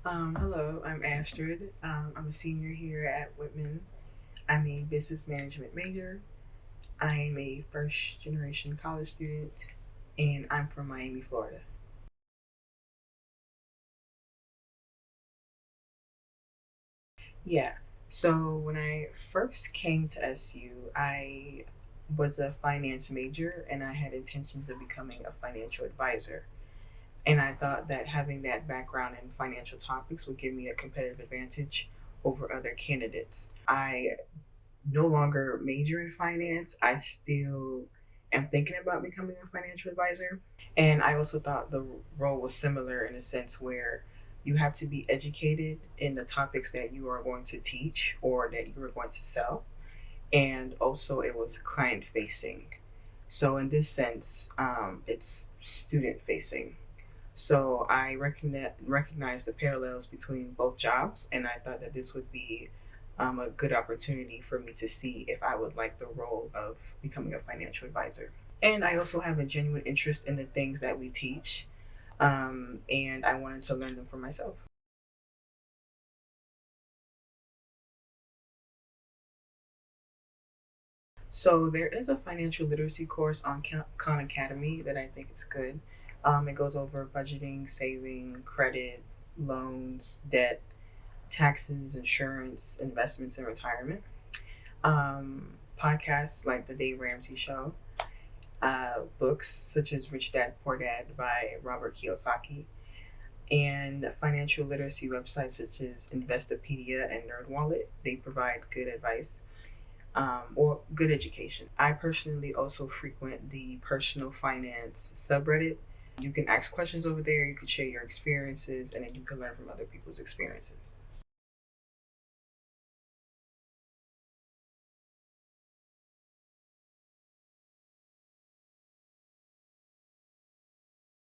Hello, I'm Astrid. I'm a senior here at Whitman. I'm a business management major. I am a first generation college student, and I'm from Miami, Florida. Yeah, so when I first came to SU, I was a finance major and I had intentions of becoming a financial advisor. And I thought that having that background in financial topics would give me a competitive advantage over other candidates. I no longer major in finance. I still am thinking about becoming a financial advisor. And I also thought the role was similar in a sense where you have to be educated in the topics that you are going to teach or that you are going to sell. And also, it was client facing. So, in this sense, it's student facing. So I recognize the parallels between both jobs, and I thought that this would be a good opportunity for me to see if I would like the role of becoming a financial advisor. And I also have a genuine interest in the things that we teach, and I wanted to learn them for myself. So there is a financial literacy course on Khan Academy that I think is good. It goes over budgeting, saving, credit, loans, debt, taxes, insurance, investments, and retirement. Podcasts like The Dave Ramsey Show, books such as Rich Dad Poor Dad by Robert Kiyosaki, and financial literacy websites such as Investopedia and NerdWallet. They provide good advice or good education. I personally also frequent the personal finance subreddit. You can ask questions over there, you can share your experiences, and then you can learn from other people's experiences.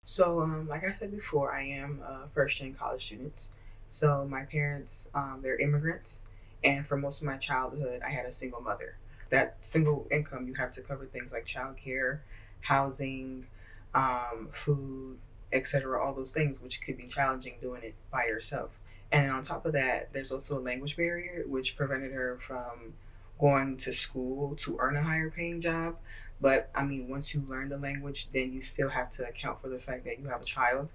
So, like I said before, I am a first gen college student. So, my parents, they're immigrants. And for most of my childhood, I had a single mother. That single income, you have to cover things like childcare, housing, food, etc., all those things, which could be challenging doing it by yourself. And on top of that, there's also a language barrier, which prevented her from going to school to earn a higher paying job. But I mean, once you learn the language, then you still have to account for the fact that you have a child,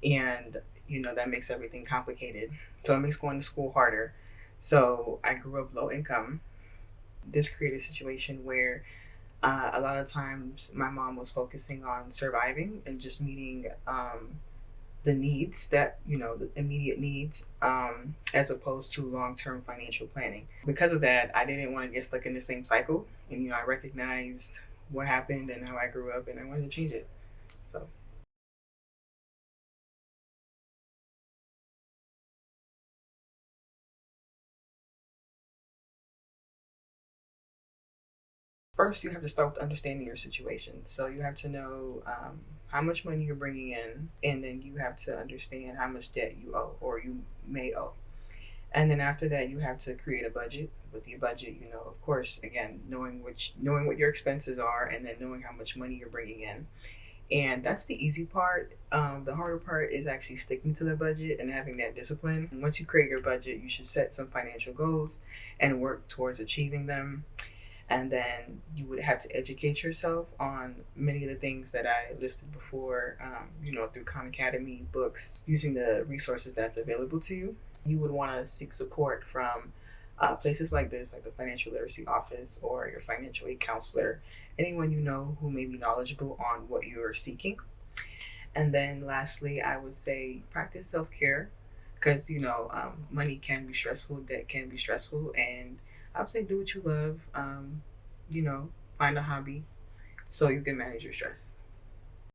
and that makes everything complicated. So it makes going to school harder. So I grew up low income. This created a situation where a lot of times my mom was focusing on surviving and just meeting the needs that the immediate needs, as opposed to long-term financial planning. Because of that, I didn't want to get stuck in the same cycle, and I recognized what happened and how I grew up, and I wanted to change it. So first, you have to start with understanding your situation. So you have to know how much money you're bringing in, and then you have to understand how much debt you owe or you may owe. And then after that, you have to create a budget. With the budget, of course, again, knowing what your expenses are, and then knowing how much money you're bringing in. And that's the easy part. The harder part is actually sticking to the budget and having that discipline. Once you create your budget, you should set some financial goals and work towards achieving them. And then you would have to educate yourself on many of the things that I listed before, through Khan Academy, books, using the resources that's available to you. You would want to seek support from places like this, like the Financial Literacy Office or your financial aid counselor, anyone you know who may be knowledgeable on what you're seeking. And then lastly, I would say practice self care because, money can be stressful, debt can be stressful. And I would say do what you love, find a hobby so you can manage your stress.